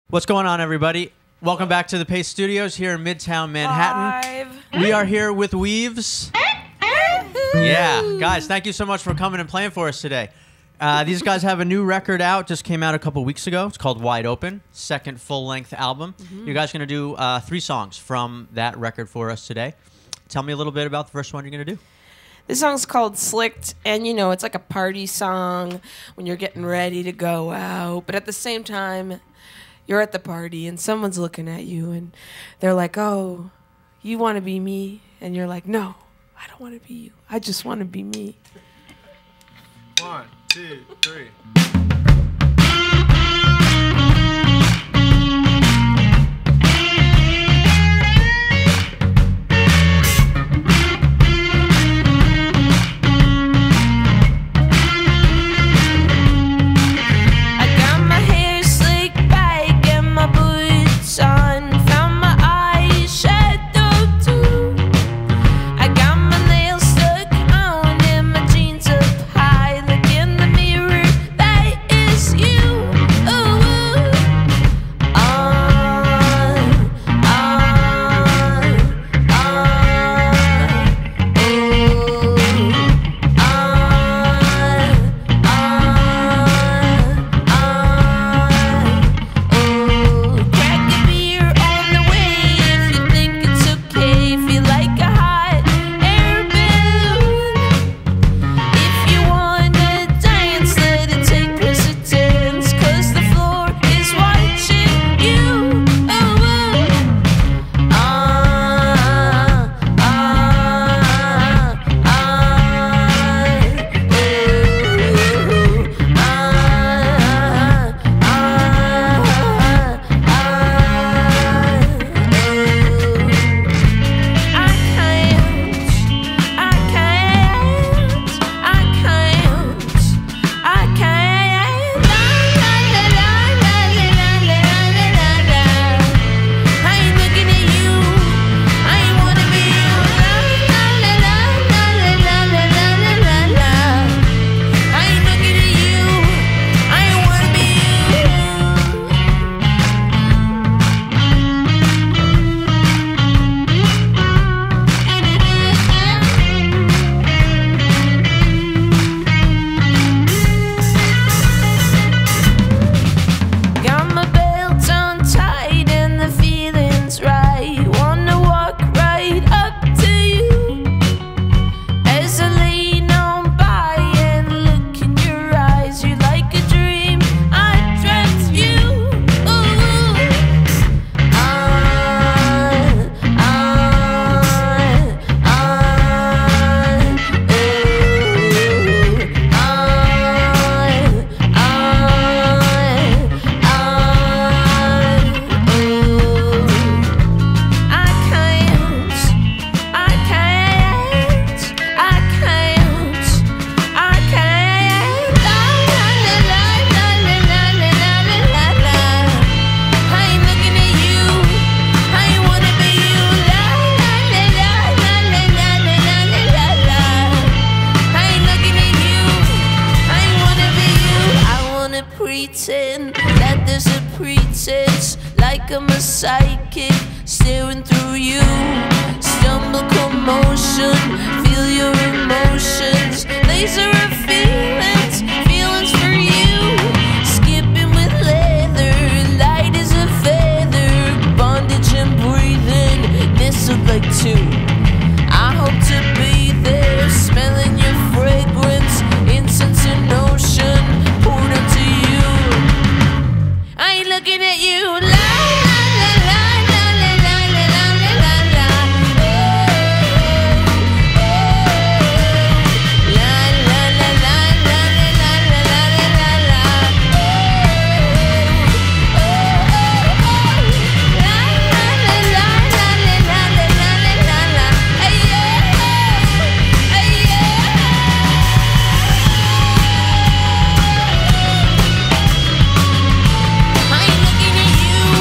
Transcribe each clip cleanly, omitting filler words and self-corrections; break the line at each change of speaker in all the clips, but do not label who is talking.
What's going on, everybody? Welcome back to the Pace Studios here in Midtown Manhattan. We are here with Weaves. Yeah, guys, thank you so much for coming and playing for us today. These guys have a new record out, just came out a couple weeks ago. It's called Wide Open, second full-length album. You guys are going to do 3 songs from that record for us today. Tell me a little bit about the first one you're going to do.
This song's called Slicked, and you know, it's like a party song when you're getting ready to go out, but at the same time, you're at the party and someone's looking at you and they're like, oh, you want to be me? And you're like, no, I don't want to be you. I just want to be me.
1, 2, 3.
That there's a pretense, like I'm a psychic staring through you. Stumble commotion, feel your emotions. Laser of feelings, feelings for you. Skipping with leather, light as a feather. Bondage and breathing, nestled like 2. I hope to be there, smelling your fragrance, incense and ocean poured into you. I ain't looking at you. La la la la la la la la la la la. La la la la la la la la la la. La la la la la la la la la. Hey yeah, hey yeah. I ain't looking at you.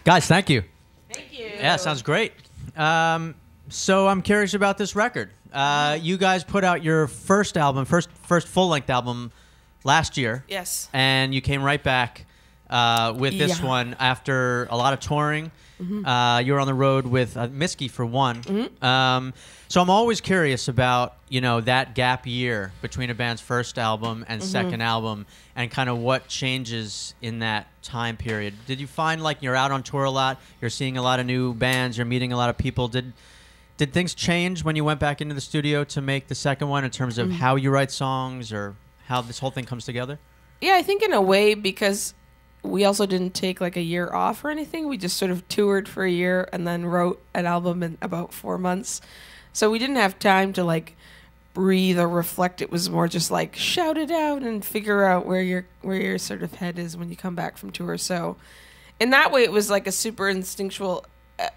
Guys, thank you.
Thank you.
Yeah, sounds great. So I'm curious about this record. You guys put out your first album, first full-length album last year.
Yes.
And you came right back with this one after a lot of touring. You were on the road with Miski for one. So I'm always curious about, that gap year between a band's first album and second album and kind of what changes in that time period. Did you find like you're out on tour a lot, you're seeing a lot of new bands, you're meeting a lot of people. Did things change when you went back into the studio to make the second one in terms of how you write songs or how this whole thing comes together?
Yeah, I think in a way because we also didn't take like a year off or anything. We just sort of toured for a year and then wrote an album in about 4 months. So we didn't have time to like breathe or reflect. It was more just like shout it out and figure out where your sort of head is when you come back from tour. So in that way, it was like a super instinctual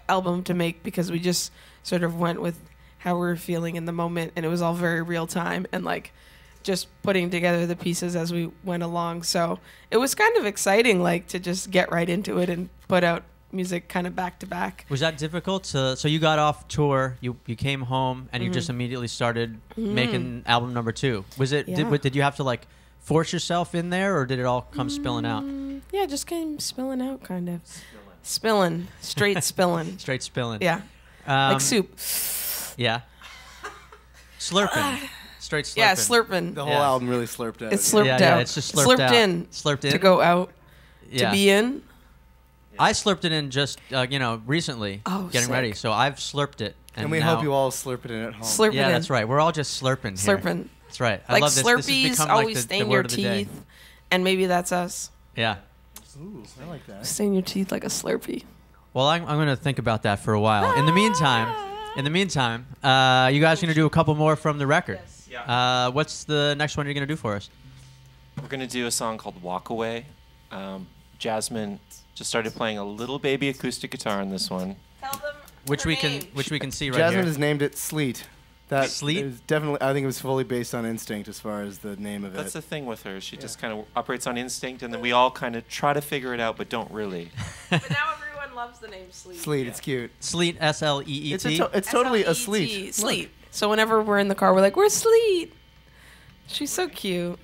album to make because we just sort of went with how we were feeling in the moment, and it was all very real time and like just putting together the pieces as we went along. So it was kind of exciting, like to just get right into it and put out music kind of back to back.
Was that difficult? So you got off tour, you came home, and you just immediately started making album number 2. Was it?
Yeah.
Did you have to like force yourself in there, or did it all come spilling out?
Yeah, it just came spilling out, kind of. Spilling, straight spilling.
Straight spilling.
Yeah, like soup.
Yeah. Slurping. Straight slurping.
Yeah, slurping.
The whole album really slurped out.
It's slurped out.
Yeah, it's just slurped out.
in.
Slurped in.
To go out.
Yeah.
To be in.
I slurped it in just, recently, getting
sick.
ready. So I've slurped it.
And we hope you all slurp it in at home.
Slurp it
Yeah,
in.
that's right. We're all just slurping here.
Slurping.
That's right. I
Like
love this.
Slurpees
This has become
always
like
stain
the
your
word of the day.
teeth. And maybe that's us.
Yeah.
Ooh, I like that.
Stain your teeth like a Slurpee.
Well, I'm going to think about that for a while. In the meantime, you guys are going to do a couple more from the record.
Yeah.
What's the next one you're going to do for us?
We're going to do a song called Walk Away. Jasmine just started playing a little baby acoustic guitar on this one.
Tell them
Which we can see right
Jasmine
here.
has named it Sleet. That
Sleet?
is definitely, I think it was fully based on instinct as far as the name of
That's
it.
the thing with her. She just kind of operates on instinct, and then we all kind of try to figure it out, but don't really.
But now everyone loves the name Sleet.
Sleet, it's cute.
Sleet, S-L-E-E-T.
It's totally a
Sleet.
sleet.
Sleet. So whenever we're in the car, we're like, we're Sleet. She's so cute.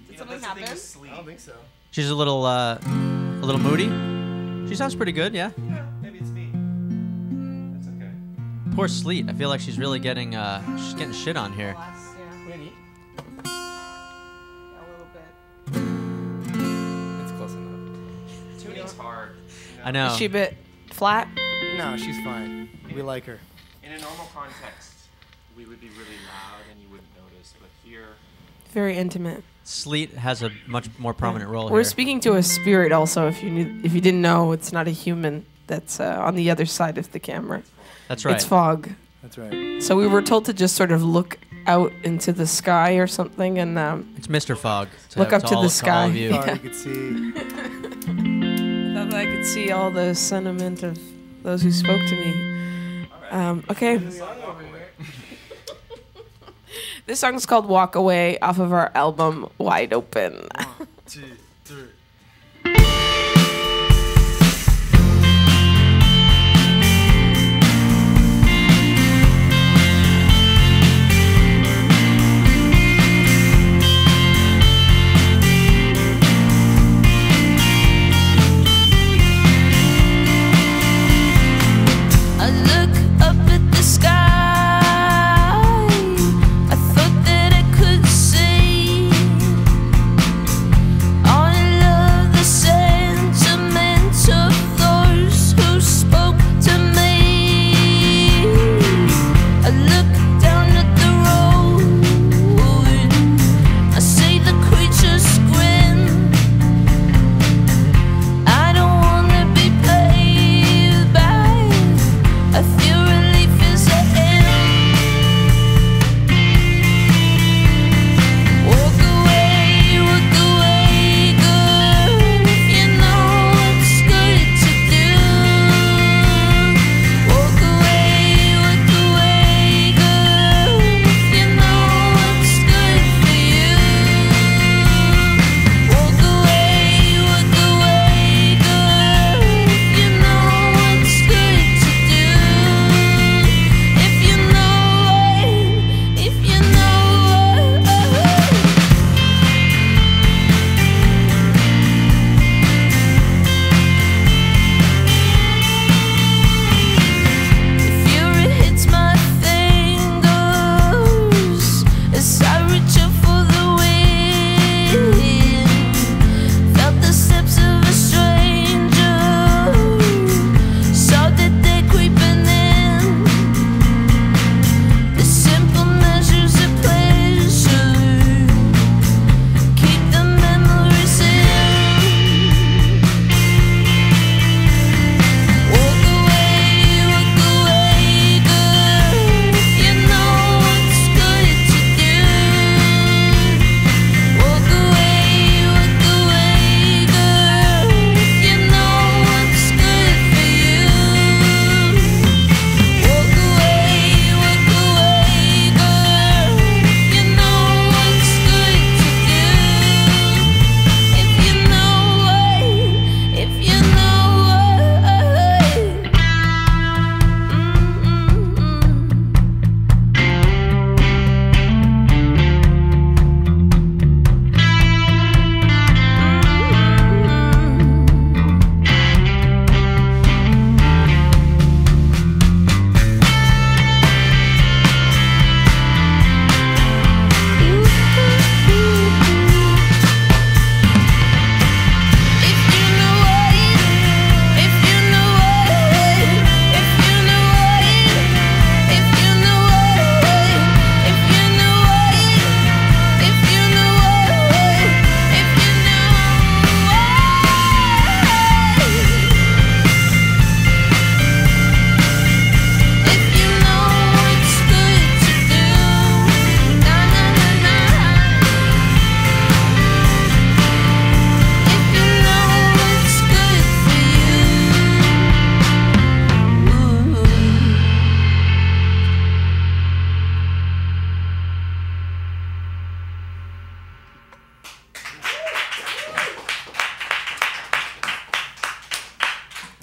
Did
something happen?
I don't think so.
She's a little moody. She sounds pretty good, yeah.
Maybe it's me. That's okay.
Poor Sleet. I feel like she's really getting shit on here.
It's close enough.
Tuning's hard.
I know.
Is she a bit flat?
No, she's fine. We like her.
In a normal context, we would be really loud and you wouldn't notice, but here...
Very intimate.
Sleet has a much more prominent role
We're
here.
speaking to a spirit also. If you didn't know, it's not a human that's on the other side of the camera.
That's right.
It's fog.
That's right.
So we were told to just sort of look out into the sky or something and
It's Mr. Fog.
Look up to
all,
the
all
sky.
of you.
Thought
Yeah.
you could see.
I thought that I could see all the sentiment of those who spoke to me. Okay. This song is called Walk Away off of our album Wide Open.
1, 2, 3.
I look up at the sky. I thought that I could see all the love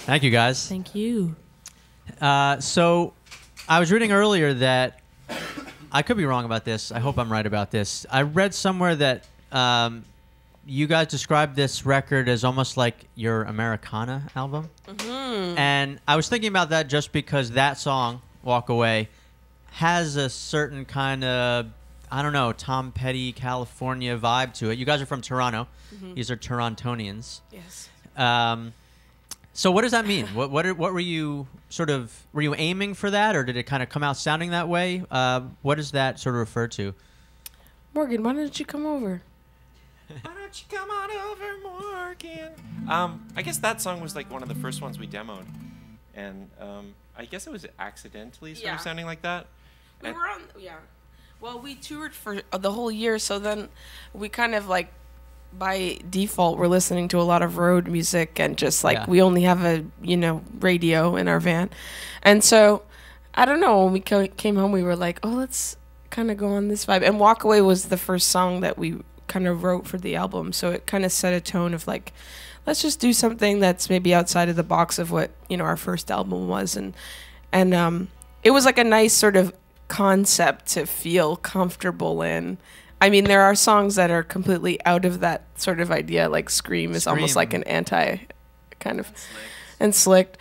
Thank you, guys.
Thank you.
So I was reading earlier that I could be wrong about this. I hope I'm right about this. I read somewhere that you guys described this record as almost like your Americana album. Mm-hmm. And I was thinking about that just because that song, Walk Away, has a certain kind of, I don't know, Tom Petty, California vibe to it. You guys are from Toronto. Mm-hmm. These are Torontonians.
Yes.
So what does that mean? What were you were you aiming for that, or did it kind of come out sounding that way? What does that sort of refer to?
Morgan, why don't you come over?
Why don't you come on over, Morgan? I guess that song was like one of the first ones we demoed, and I guess it was accidentally sort of sounding like that.
We were on, Well, we toured for the whole year, so then we kind of like, by default, we're listening to a lot of road music, and just like we only have a radio in our van, and so I don't know. When we came home, we were like, oh, let's kind of go on this vibe. And Walk Away was the first song that we kind of wrote for the album, so it kind of set a tone of like, let's just do something that's maybe outside of the box of what our first album was, and it was like a nice sort of concept to feel comfortable in. I mean, there are songs that are completely out of that sort of idea, like Scream is almost like an anti kind of, and Slicked.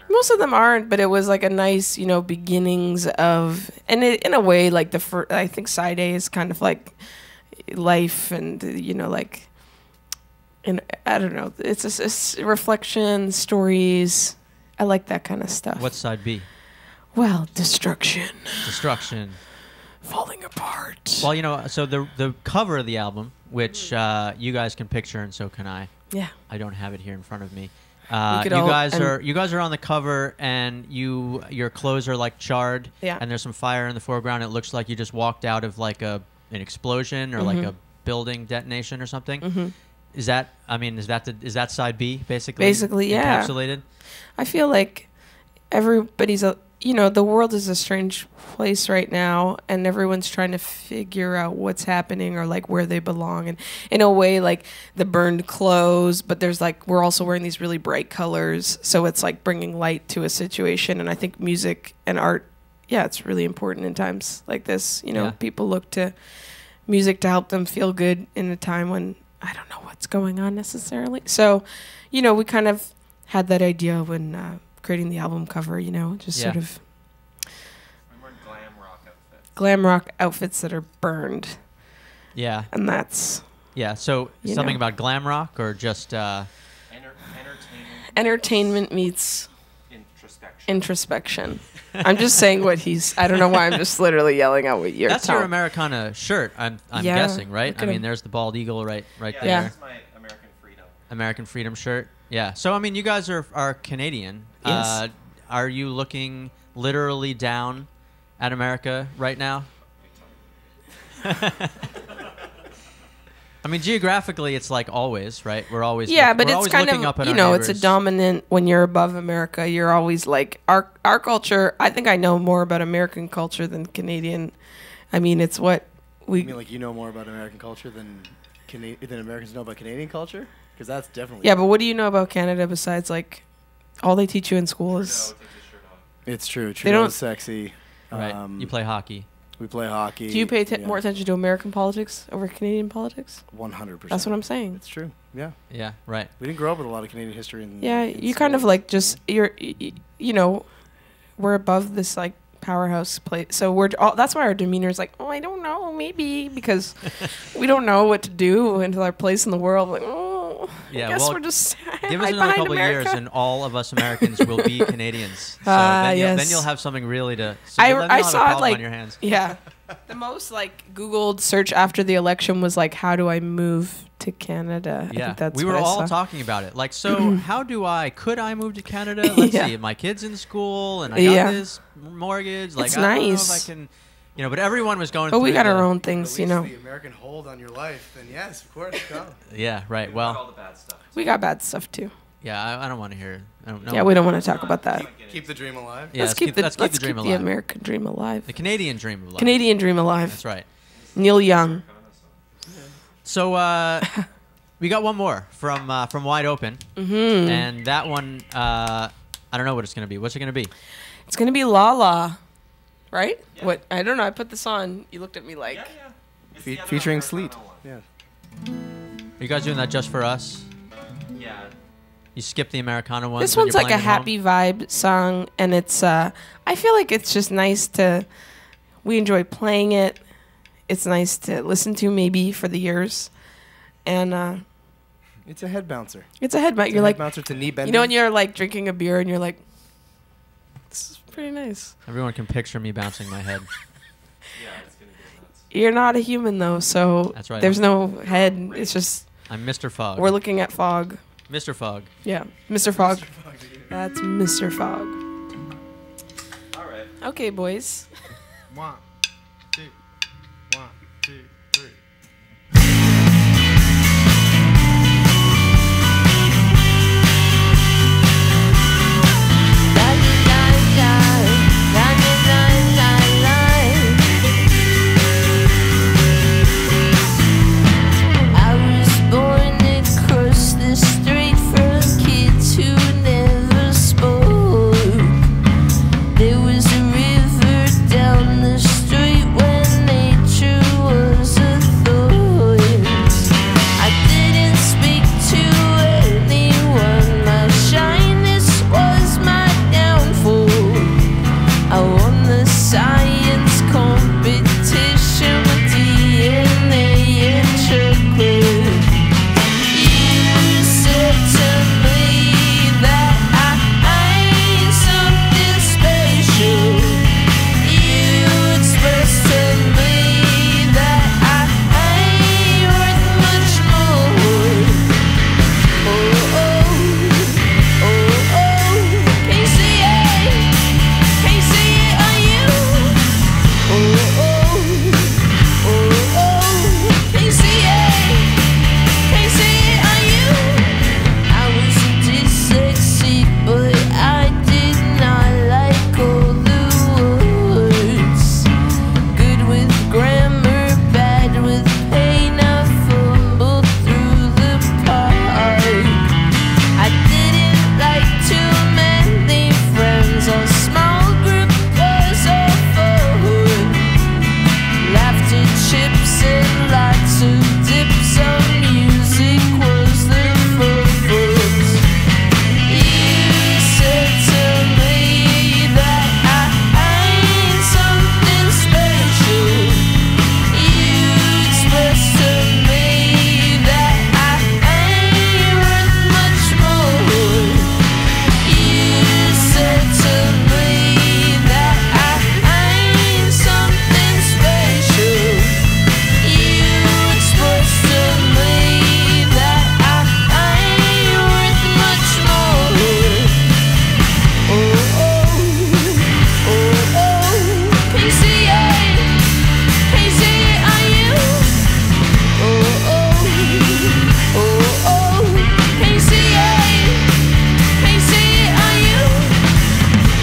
Most of them aren't, but it was like a nice, beginnings of, and it, in a way, like I think Side A is kind of like life, and like, and I don't know, it's reflection, stories. I like that kind of stuff.
What's Side B?
Well, destruction, falling apart.
Well, so the cover of the album, which you guys can picture, and so can I.
Yeah.
I don't have it here in front of me. You guys are on the cover, and your clothes are like charred, and there's some fire in the foreground. It looks like you just walked out of like an explosion or like a building detonation or something. Mm-hmm. Is that Side B basically?
Basically, yeah.
Encapsulated.
I feel like everybody's the world is a strange place right now, and everyone's trying to figure out what's happening or like where they belong. And in a way, like the burned clothes, but there's like, we're also wearing these really bright colors. So it's like bringing light to a situation. And I think music and art, it's really important in times like this. People look to music to help them feel good in a time when I don't know what's going on necessarily. So, we kind of had that idea when creating the album cover, sort of
I'm wearing
glam rock outfits that are burned.
Yeah.
And that's
so something about glam rock, or just
entertainment meets introspection. I'm just saying what I don't know why I'm just literally yelling out what you're
That's your Americana shirt, I'm guessing, right? I mean, there's the bald eagle right there.
Yeah, that's my
American Freedom shirt. Yeah. So, I mean, you guys are Canadian.
Yes.
Are you looking literally down at America right now? I mean, geographically, it's like always, right? We're always
but it's kind of, it's a dominant, when you're above America, you're always like, our culture, I think I know more about American culture than Canadian. I mean, it's what we...
You mean like you know more about American culture than Americans know about Canadian culture? Because that's definitely...
Yeah, but what do you know about Canada besides, like, all they teach you in school is...
It's true. Trudeau's sexy.
Right. You play hockey.
We play hockey.
Do you pay more attention to American politics over Canadian politics?
100%.
That's what I'm saying.
It's true. Yeah.
Yeah, right.
We didn't grow up with a lot of Canadian history.
You kind of like just... we're above this, like, powerhouse place. So that's why our demeanor is like, oh, I don't know, maybe, because we don't know what to do until our place in the world. Like, I guess we're just
give us another couple of years, and all of us Americans will be Canadians. So then you'll have something really to. So
I saw it like
on your hands.
Yeah. The most like Googled search after the election was like, how do I move to Canada?
Yeah,
I think that's
we were all talking about it. Like, so could I move to Canada? Let's see, my kid's in school, and I got this mortgage. Like,
it's
I
nice.
don't know if I can, but everyone was going.
But we got our own things,
the American hold on your life, then yes, of course, go.
Yeah, right. Well,
all the bad stuff.
We got bad stuff too.
Yeah, I don't want to hear.
We don't want to talk about that.
Keep the dream alive.
Yeah,
let's keep the
dream alive.
The American dream alive.
The Canadian dream alive.
Canadian dream alive.
That's right.
Neil Young.
So, We got one more from Wide Open, and that one I don't know what it's gonna be. What's it gonna be?
It's gonna be La La, right?
Yeah.
What? I don't know. I put this on. You looked at me like.
Yeah, yeah. It's the other
Featuring
Americana
Sleet.
one.
Yeah.
Are you guys doing that just for us?
Yeah.
You skip the Americana one.
This one's like a happy vibe song, and it's. I feel like it's just nice to. We enjoy playing it. It's nice to listen to maybe for the years, and
It's a head bouncer.
it's a headbutt.
It's
You're
a
like,
head bouncer to knee bending.
you know, when you're like drinking a beer and you're like, this is pretty nice.
Everyone can picture me bouncing my head.
Yeah, it's gonna get nuts.
You're not a human though, so
That's right.
there's no head. It's just
I'm Mr. Fogg.
we're looking at fog.
Mr. Fogg.
Yeah, Mr. Fog. That's Mr. Fog.
All right.
Okay, boys.
1, 2, 1, 2, 3.
I was born across the street from kids who never spoke. There was a river down the street when nature was a thought. I didn't speak to anyone. My shyness was my downfall. I won the science competition with DNA and chocolate. You said to me that I ain't something special. You expressed to me that I ain't worth much more. Oh, oh, oh, oh, can you see it? Can you see it on you? Oh, oh, oh, oh, can you see it? Can you see it on you? I was dyslexic, but I did not like all the words. Good with grammar, bad with pain. I fumbled through the park. I didn't like too many friends. A small group was all fun. Laughter, chips, and lots of dips. Some music was the focus. You said to me that I ain't something special. You expressed to me that I ain't worth much more. You said to me that I ain't something special. You expressed to me that I ain't worth much more. Oh, oh, oh, oh, can you see it? Can you see it on you? Oh, oh, oh, oh, can you see it? Can you see it on you?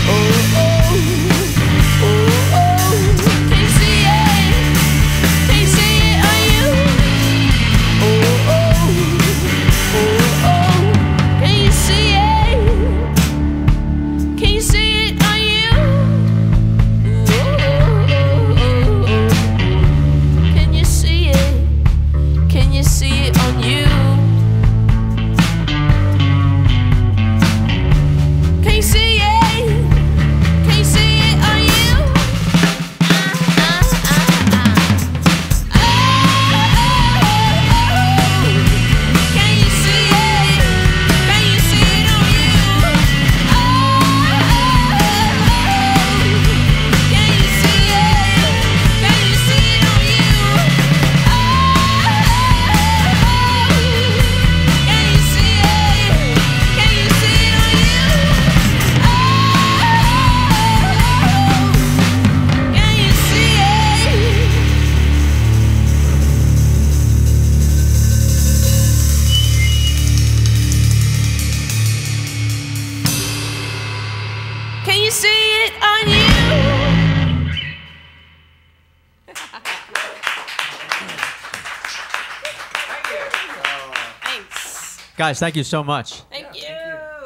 Oh, oh, oh, oh, can you see it? Can you see it on you? Oh, oh, oh, oh, can you see it? Can you see it on you? Can you see it? Can you see it on you? Can you see it? Can you see it on you? Can you see it? Can you see it on you? Can you see it? Can you see it on you?
Guys, thank you so much.
Thank you.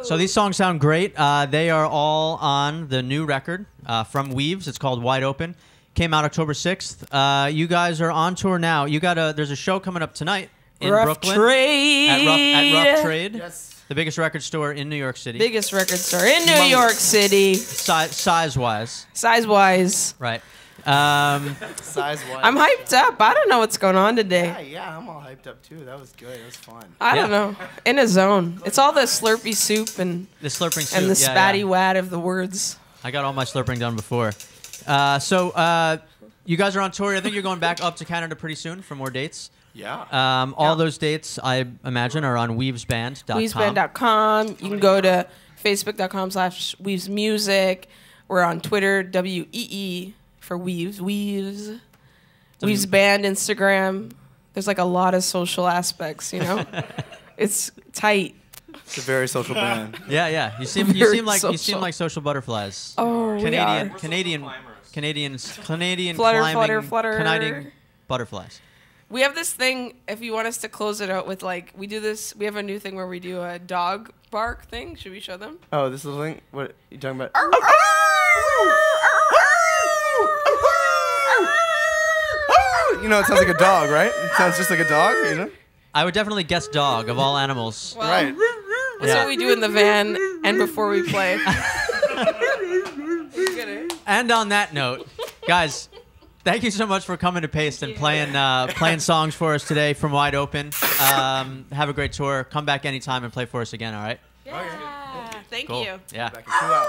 So these songs sound great. They are all on the new record from Weaves. It's called Wide Open. Came out October 6th. You guys are on tour now. There's a show coming up tonight in Brooklyn.
Trade.
At Rough Trade.
Yes.
The biggest record store in New York City.
Biggest record store in New York City.
Size-wise.
Size-wise.
Right.
Size-wise.
I'm hyped up. I don't know what's going on today.
Yeah, I'm all hyped up too. That was good. That was fun.
I don't know. In a zone. It's all the Slurpee soup and
The slurping soup.
the
yeah,
spatty
yeah.
wad of the words.
I got all my slurping done before. So you guys are on tour. I think you're going back up to Canada pretty soon for more dates.
Yeah.
All those dates, I imagine, are on weavesband.com.
Weavesband.com. You can go to facebook.com/weavesmusic. We're on Twitter, WEE for Weaves. Weaves. Weaves Band, Instagram. There's like a lot of social aspects, you know? It's tight.
It's a very social band.
Yeah. You seem
Very
like
social.
social butterflies.
Oh,
Canadian
Flutter,
climbing,
flutter.
Canadian butterflies.
We have this thing, if you want us to close it out with like, we have a new thing where we do a dog bark thing. Should we show them?
Oh, this little thing? What are you talking about? You know, it sounds like a dog, right? It sounds just like a dog, you know?
I would definitely guess dog of all animals.
Well,
Right.
That's what we do in the van and before we play.
And on that note, guys, thank you so much for coming to Paste and playing songs for us today from Wide Open. Have a great tour. Come back anytime and play for us again, all right?
Yeah. Thank
Cool.
you.
Yeah.
Back in 2 hours.